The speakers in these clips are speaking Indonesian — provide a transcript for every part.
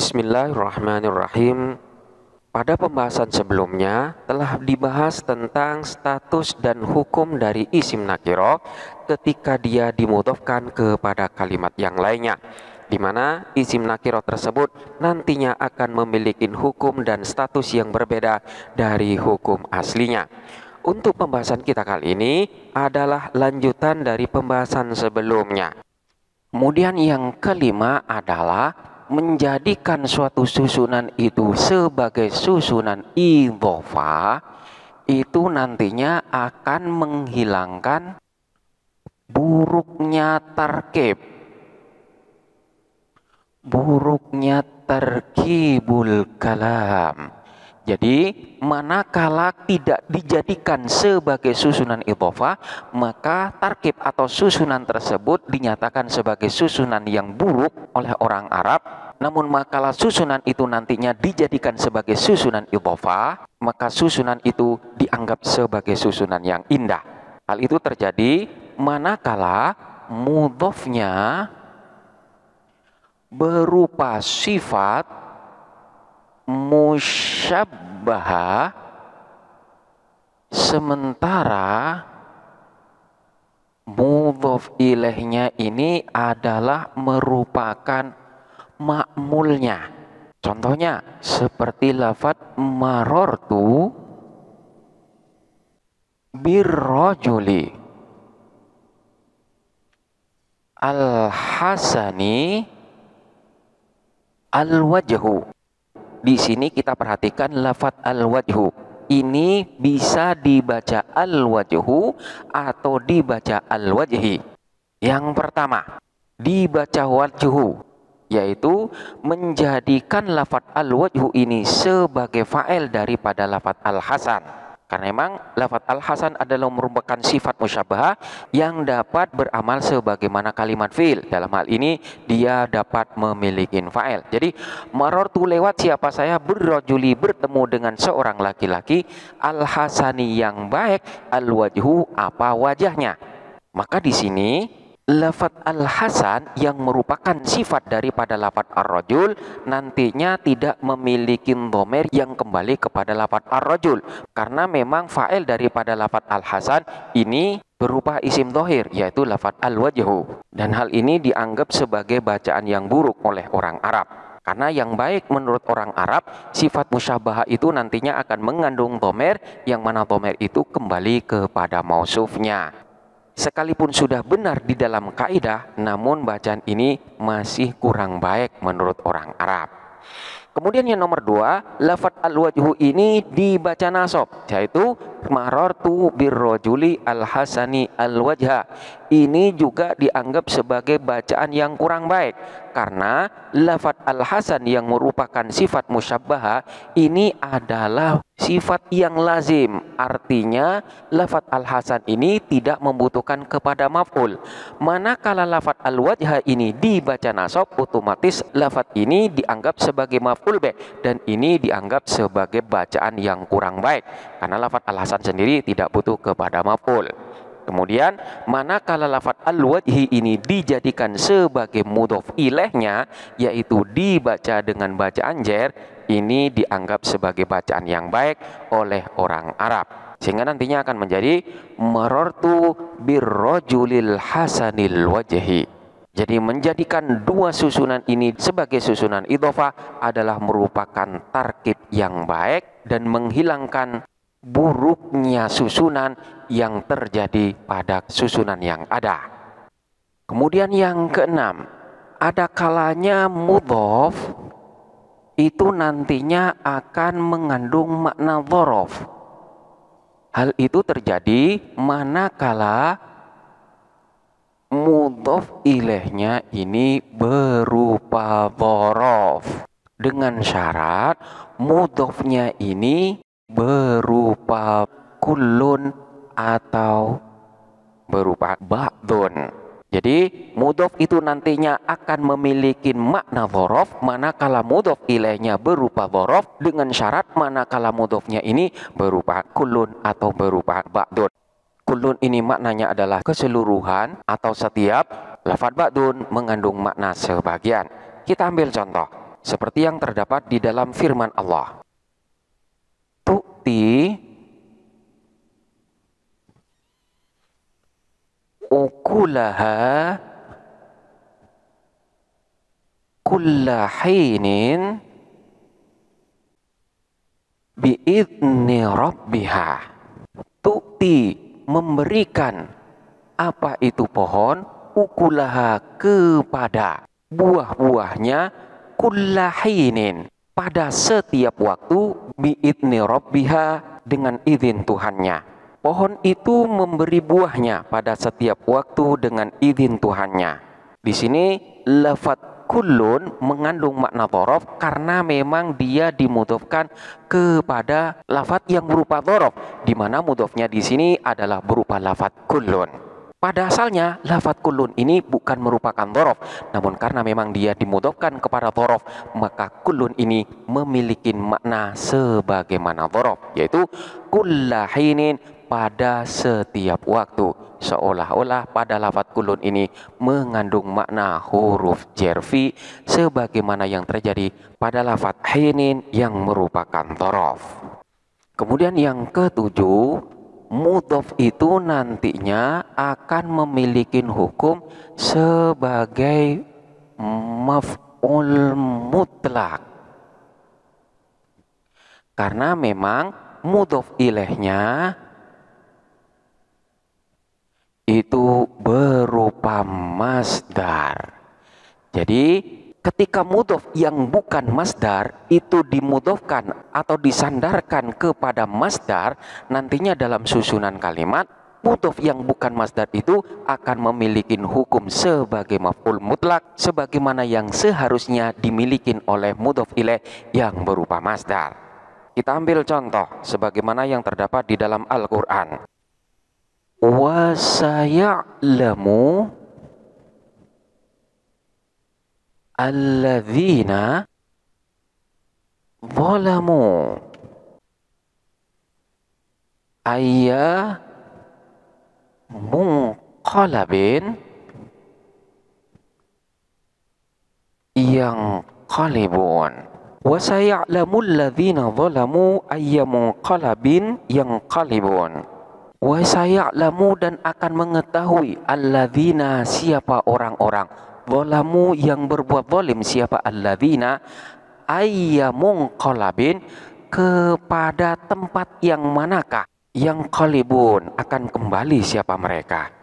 Bismillahirrahmanirrahim. Pada pembahasan sebelumnya telah dibahas tentang status dan hukum dari isim nakiro ketika dia dimudhofkan kepada kalimat yang lainnya, di mana isim nakiro tersebut nantinya akan memiliki hukum dan status yang berbeda dari hukum aslinya. Untuk pembahasan kita kali ini adalah lanjutan dari pembahasan sebelumnya. Kemudian yang kelima adalah menjadikan suatu susunan itu sebagai susunan idhofah, itu nantinya akan menghilangkan buruknya tarkib, buruknya tarkibul kalam. Jadi manakala tidak dijadikan sebagai susunan idhofah, maka tarkib atau susunan tersebut dinyatakan sebagai susunan yang buruk oleh orang Arab. Namun manakala susunan itu nantinya dijadikan sebagai susunan idhofah, maka susunan itu dianggap sebagai susunan yang indah. Hal itu terjadi manakala mudhofnya berupa sifat musyabbaha, sementara mudhof ilaihnya ini adalah merupakan ma'mulnya. Contohnya seperti lafaz marortu birrajuli al-hasani al-wajhu. Di sini kita perhatikan lafaz al-wajhu. Ini bisa dibaca al-wajhu atau dibaca al-wajhi. Yang pertama, dibaca wajhu, yaitu menjadikan lafaz al-wajhu ini sebagai fa'il daripada lafaz al-hasan. Karena memang lafaz al-hasan adalah merupakan sifat musyabbahah yang dapat beramal sebagaimana kalimat fi'il. Dalam hal ini dia dapat memiliki fa'il. Jadi marortu lewat siapa saya, birrajuli bertemu dengan seorang laki-laki, al-hasani yang baik, al-wajhu apa wajahnya. Maka di sini lafaz al-hasan yang merupakan sifat daripada lafaz ar-rajul nantinya tidak memiliki dhamir yang kembali kepada lafaz ar-rajul, karena memang fa'il daripada lafaz al-hasan ini berupa isim dhahir, yaitu lafaz al-wajhu. Dan hal ini dianggap sebagai bacaan yang buruk oleh orang Arab. Karena yang baik menurut orang Arab, sifat musyabbahah itu nantinya akan mengandung dhamir, yang mana dhamir itu kembali kepada mausufnya. Sekalipun sudah benar di dalam kaidah, namun bacaan ini masih kurang baik menurut orang Arab. Kemudian yang nomor dua, lafaz al-wajhu ini dibaca nasab, yaitu marartu birrajuli al-hasani al-wajha. Ini juga dianggap sebagai bacaan yang kurang baik, karena lafaz al-hasan yang merupakan sifat musyabbahah ini adalah sifat yang lazim. Artinya lafaz al-hasan ini tidak membutuhkan kepada maf'ul. Manakala lafaz al-wajha ini dibaca nasab, otomatis lafaz ini dianggap sebagai maf'ul bih, dan ini dianggap sebagai bacaan yang kurang baik, karena lafaz al-hasan sendiri tidak butuh kepada maf'ul. Kemudian manakala lafaz al-wajhi ini dijadikan sebagai mudhof ilaihnya, yaitu dibaca dengan bacaan jer, ini dianggap sebagai bacaan yang baik oleh orang Arab, sehingga nantinya akan menjadi marartu birrajulil hasanil wajhi. Jadi menjadikan dua susunan ini sebagai susunan idhofah adalah merupakan tarkib yang baik dan menghilangkan buruknya susunan yang terjadi pada susunan yang ada. Kemudian yang keenam, ada kalanya mudhof itu nantinya akan mengandung makna dhorof. Hal itu terjadi manakala mudhof ilaihnya ini berupa dhorof, dengan syarat mudhofnya ini berupa kullun atau berupa ba'dun. Jadi mudhof itu nantinya akan memiliki makna dhorof manakala mudhof ilaihnya berupa dhorof, dengan syarat manakala mudhofnya ini berupa kullun atau berupa ba'dun. Kullun ini maknanya adalah keseluruhan atau setiap, lafaz ba'dun mengandung makna sebagian. Kita ambil contoh. seperti yang terdapat di dalam firman Allah. Tu'ti ukulaha kulla hinin biidni rabbiha. Tu'ti, memberikan apa itu pohon, ukulaha, kepada buah-buahnya, kulla hinin, pada setiap waktu, biidni rabbiha, dengan izin Tuhannya. Pohon itu memberi buahnya pada setiap waktu dengan izin Tuhannya. Di sini lafadz kullun mengandung makna dhorof karena memang dia dimudhofkan kepada lafadz yang berupa dhorof, di mana mudhofnya di sini adalah berupa lafadz kullun. Pada asalnya lafadz kullun ini bukan merupakan dhorof, namun karena memang dia dimudhofkan kepada dhorof, maka kullun ini memiliki makna sebagaimana dhorof, yaitu kullahinin, pada setiap waktu. Seolah-olah pada lafadz kullun ini mengandung makna huruf jerfi sebagaimana yang terjadi pada lafadz hinin yang merupakan dhorof. Kemudian yang ketujuh, mudhof itu nantinya akan memiliki hukum sebagai maf'ul mutlak. Karena memang mudhof ilaihnya itu berupa masdar. Jadi ketika mudhof yang bukan masdar itu dimudhofkan atau disandarkan kepada masdar, nantinya dalam susunan kalimat mudhof yang bukan masdar itu akan memiliki hukum sebagai maf'ul mutlak sebagaimana yang seharusnya dimiliki oleh mudhof ilaih yang berupa masdar. Kita ambil contoh sebagaimana yang terdapat di dalam Al-Qur'an. Wa saya'lamu alladzina zalamu ayya munqalabin yang qalibun. Wa saya'lamu alladzina zalamu ayya munqalabin yang qalibun. Wa saya'lamu, dan akan mengetahui, alladzina, siapa orang-orang, zalamu, yang berbuat zalim, siapa alladzina, ayyamun qalabin, kepada tempat yang manakah, yang qalibun, akan kembali siapa mereka.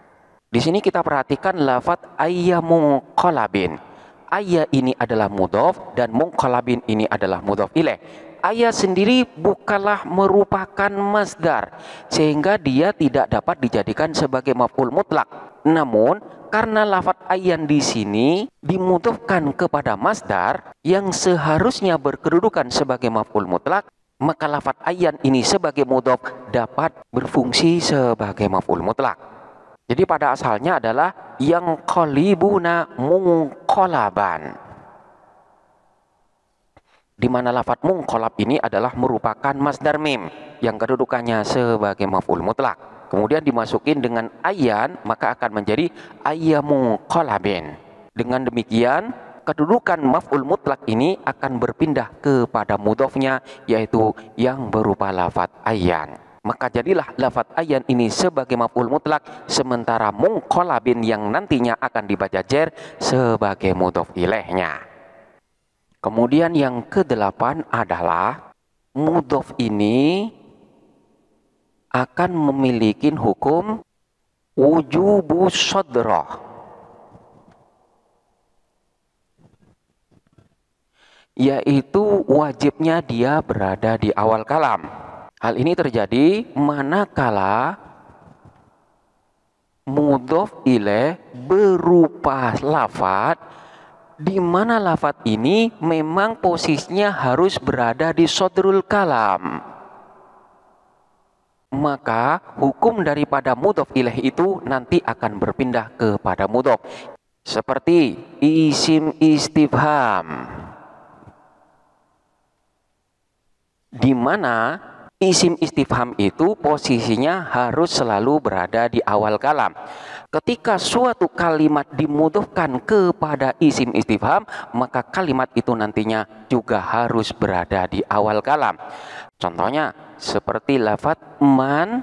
Di sini kita perhatikan lafadz ayyamun qalabin. Ayya ini adalah mudhof dan munqalabin ini adalah mudhof ilaih. Ayat sendiri bukanlah merupakan masdar, sehingga dia tidak dapat dijadikan sebagai maf'ul mutlak. Namun, karena lafadz ayyan di sini dimudhofkan kepada masdar yang seharusnya berkedudukan sebagai maf'ul mutlak, maka lafadz ayyan ini sebagai mudhof dapat berfungsi sebagai maf'ul mutlak. Jadi pada asalnya adalah yang qalibuna munqalaban, di mana lafadz munqalab ini adalah merupakan masdar mim yang kedudukannya sebagai maf'ul mutlak. Kemudian dimasukin dengan ayyan, maka akan menjadi ayyamun qalabin. Dengan demikian, kedudukan maf'ul mutlak ini akan berpindah kepada mudhofnya, yaitu yang berupa lafadz ayyan. Maka jadilah lafadz ayyan ini sebagai maf'ul mutlak, sementara munqalabin yang nantinya akan dibaca jer sebagai mudhof ilaihnya. Kemudian yang kedelapan adalah mudhof ini akan memiliki hukum wujubus shadrah, yaitu wajibnya dia berada di awal kalam. Hal ini terjadi manakala mudhof ilaih berupa lafadz di mana lafadz ini memang posisinya harus berada di sodrul kalam. Maka hukum daripada mudhof ilaih itu nanti akan berpindah kepada mudhof. Seperti isim istifham, di mana isim istifham itu posisinya harus selalu berada di awal kalam. Ketika suatu kalimat dimudofkan kepada isim istifham, maka kalimat itu nantinya juga harus berada di awal kalam. Contohnya seperti lafaz man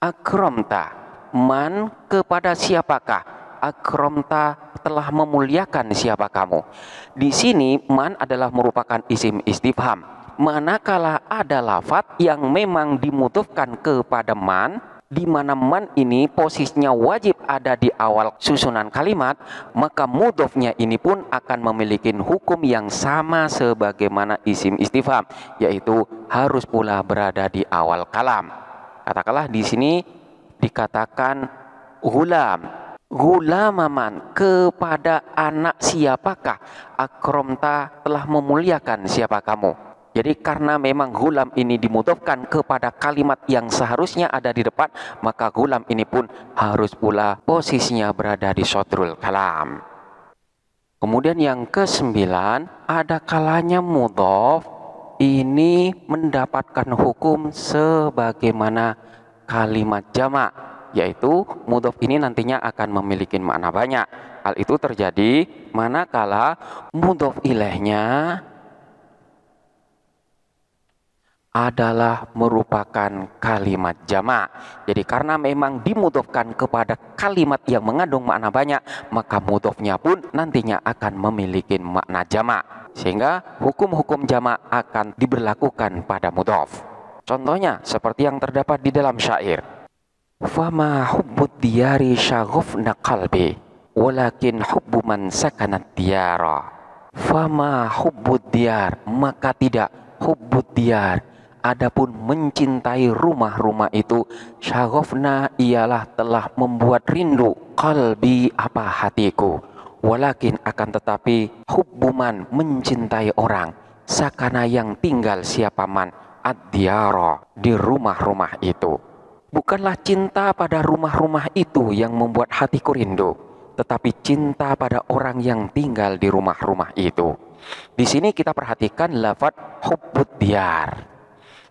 akramta. Man kepada siapakah? Akramta telah memuliakan siapa kamu. Di sini man adalah merupakan isim istifham. Manakala ada lafaz yang memang dimudofkan kepada man, di mana man ini posisinya wajib ada di awal susunan kalimat, maka mudofnya ini pun akan memiliki hukum yang sama sebagaimana isim istifham, yaitu harus pula berada di awal kalam. Katakanlah di sini dikatakan gulam. Gulamaman, kepada anak siapakah akramta telah memuliakan siapa kamu. Jadi karena memang gulam ini dimudofkan kepada kalimat yang seharusnya ada di depan, maka gulam ini pun harus pula posisinya berada di sodrul kalam. Kemudian yang ke-9, ada kalanya mudhof ini mendapatkan hukum sebagaimana kalimat jamak, yaitu mudhof ini nantinya akan memiliki makna banyak. Hal itu terjadi manakala mudhof ilaihnya adalah merupakan kalimat jamak. Jadi karena memang dimudhofkan kepada kalimat yang mengandung makna banyak, maka mudhofnya pun nantinya akan memiliki makna jamak. Sehingga hukum-hukum jamak akan diberlakukan pada mudhof. Contohnya seperti yang terdapat di dalam syair. Fama hubbud diyari syaghafna qalbi, walakin hubbu man sakanat diyara. Fama hubbud diyar, maka tidak hubbud diyar. Adapun mencintai rumah-rumah itu, syaghafna ialah telah membuat rindu, qalbi apa hatiku. Walakin akan tetapi hubbuman mencintai orang, sakana yang tinggal siapa man, ad-diyara di rumah-rumah itu. Bukanlah cinta pada rumah-rumah itu yang membuat hatiku rindu, tetapi cinta pada orang yang tinggal di rumah-rumah itu. Di sini kita perhatikan lafaz hubbud diyar.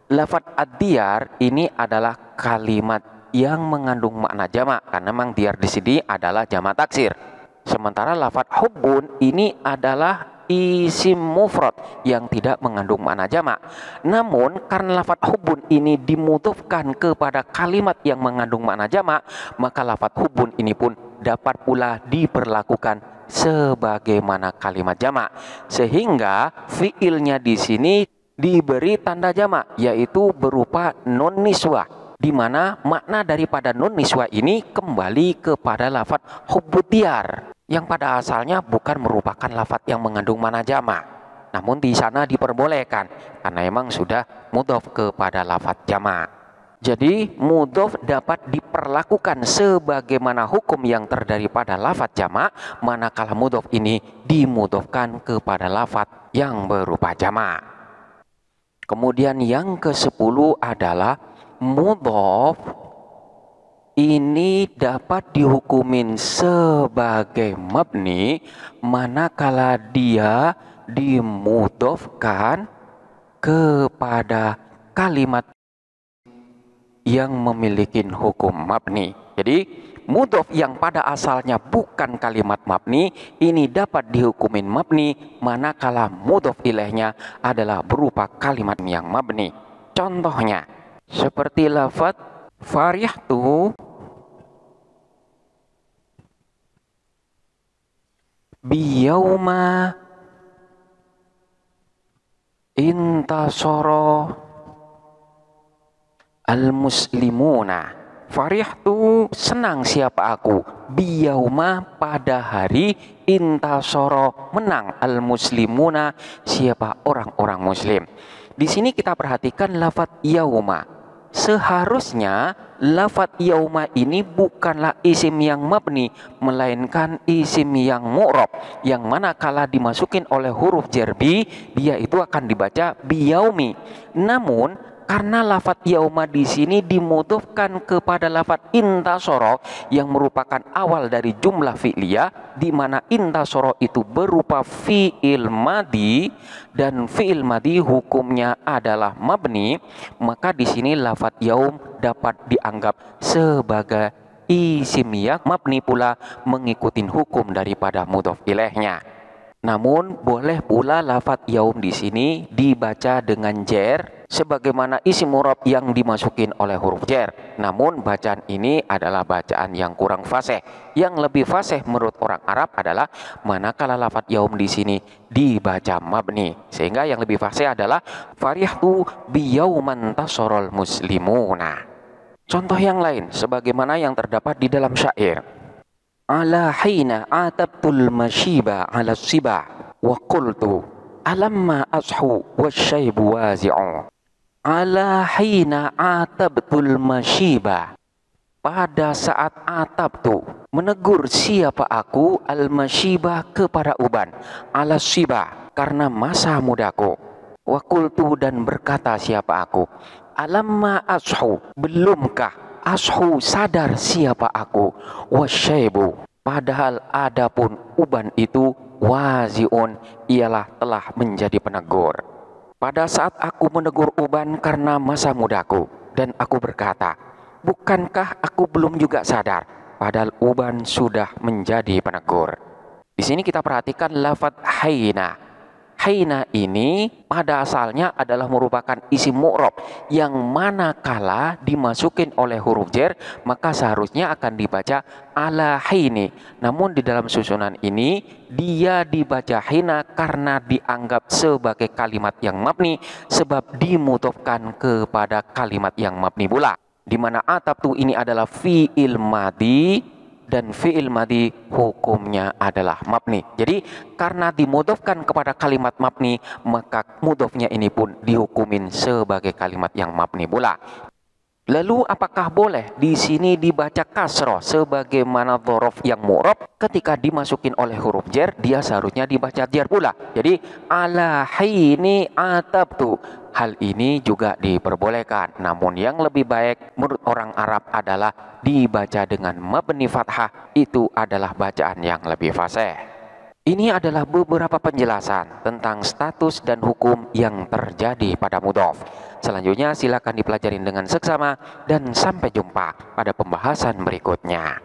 Lafaz ad-diyar ini adalah kalimat yang mengandung makna jamak, karena memang diyar di sini adalah jamak taksir. Sementara lafaz hubbun ini adalah isim mufrad yang tidak mengandung makna jamak. Namun karena lafaz hubbun ini dimudhofkan kepada kalimat yang mengandung makna jamak, maka lafaz hubbun ini pun dapat pula diperlakukan sebagaimana kalimat jamak. Sehingga fiilnya di sini diberi tanda jamak, yaitu berupa nun niswah, di mana makna daripada nun niswah ini kembali kepada lafaz hubbud diyar, yang pada asalnya bukan merupakan lafaz yang mengandung makna jamak. Namun di sana diperbolehkan karena memang sudah mudhof kepada lafaz jamak. Jadi mudhof dapat diperlakukan sebagaimana hukum yang terdiri pada lafaz jamak, manakala mudhof ini dimudhofkan kepada lafaz yang berupa jamak. Kemudian yang ke-10 adalah mudhof ini dapat dihukumin sebagai mabni manakala dia dimudhofkan kepada kalimat yang memiliki hukum mabni. Jadi mudhof yang pada asalnya bukan kalimat mabni ini dapat dihukumin mabni manakala mudhof ilaihnya adalah berupa kalimat yang mabni. Contohnya seperti lafaz farihtu biyauma intasara al-muslimuna. Farihtu senang siapa aku, biyauma pada hari, intasara menang, al-muslimuna siapa orang-orang muslim. Di sini kita perhatikan lafaz yauma. Seharusnya lafaz yauma ini bukanlah isim yang mabni, melainkan isim yang mu'rab, yang mana kala dimasukin oleh huruf jarbi dia itu akan dibaca biyaumi. Namun Karena lafat yauma di sini dimudhofkan kepada lafat intasoro yang merupakan awal dari jumlah fi'liyah, di mana intasoro itu berupa fi'il madi dan fi'il madi hukumnya adalah mabni, maka di sini lafat yaum dapat dianggap sebagai isim yang mabni pula mengikuti hukum daripada mudhof ilaihnya. Namun boleh pula lafat yaum di sini dibaca dengan jer sebagaimana isim murab yang dimasukin oleh huruf jer. Namun bacaan ini adalah bacaan yang kurang fasih. Yang lebih fasih menurut orang Arab adalah manakala lafat yaum di sini dibaca mabni. Sehingga yang lebih fasih adalah farihtu biyauman tasorol muslimuna. Contoh yang lain sebagaimana yang terdapat di dalam syair. Ala hina atabtul mashiba ala siba wa qultu alamma ashu wasyaibu wazi'u. Ala hina atabtul mashiba, pada saat atabtu menegur siapa aku al mashiba kepada uban, ala siba karena masa mudaku, wa qultu dan berkata siapa aku, alamma ashu belumkah ashu sadar siapa aku, wasyaibu padahal adapun uban itu waziun ialah telah menjadi penegur. Pada saat aku menegur uban karena masa mudaku dan aku berkata, bukankah aku belum juga sadar padahal uban sudah menjadi penegur. Di sini kita perhatikan lafadz haina. Haina ini pada asalnya adalah merupakan isim mu'rab yang manakala dimasukin oleh huruf jer maka seharusnya akan dibaca ala haini. Namun di dalam susunan ini dia dibaca hina karena dianggap sebagai kalimat yang mabni sebab dimudhofkan kepada kalimat yang mabni pula. Di mana atabtu ini adalah fi'il madi dan fi'il madi hukumnya adalah mabni. Jadi karena dimudhofkan kepada kalimat mabni maka mudhofnya ini pun dihukumin sebagai kalimat yang mabni pula. Lalu apakah boleh di sini dibaca kasroh sebagaimana dzaraf yang mu'rab ketika dimasukin oleh huruf jer dia seharusnya dibaca jer pula. Jadi ala hini atabtu. Hal ini juga diperbolehkan. Namun yang lebih baik menurut orang Arab adalah dibaca dengan mabni fathah. Itu adalah bacaan yang lebih fasih. Ini adalah beberapa penjelasan tentang status dan hukum yang terjadi pada mudhof. Selanjutnya silakan dipelajari dengan seksama dan sampai jumpa pada pembahasan berikutnya.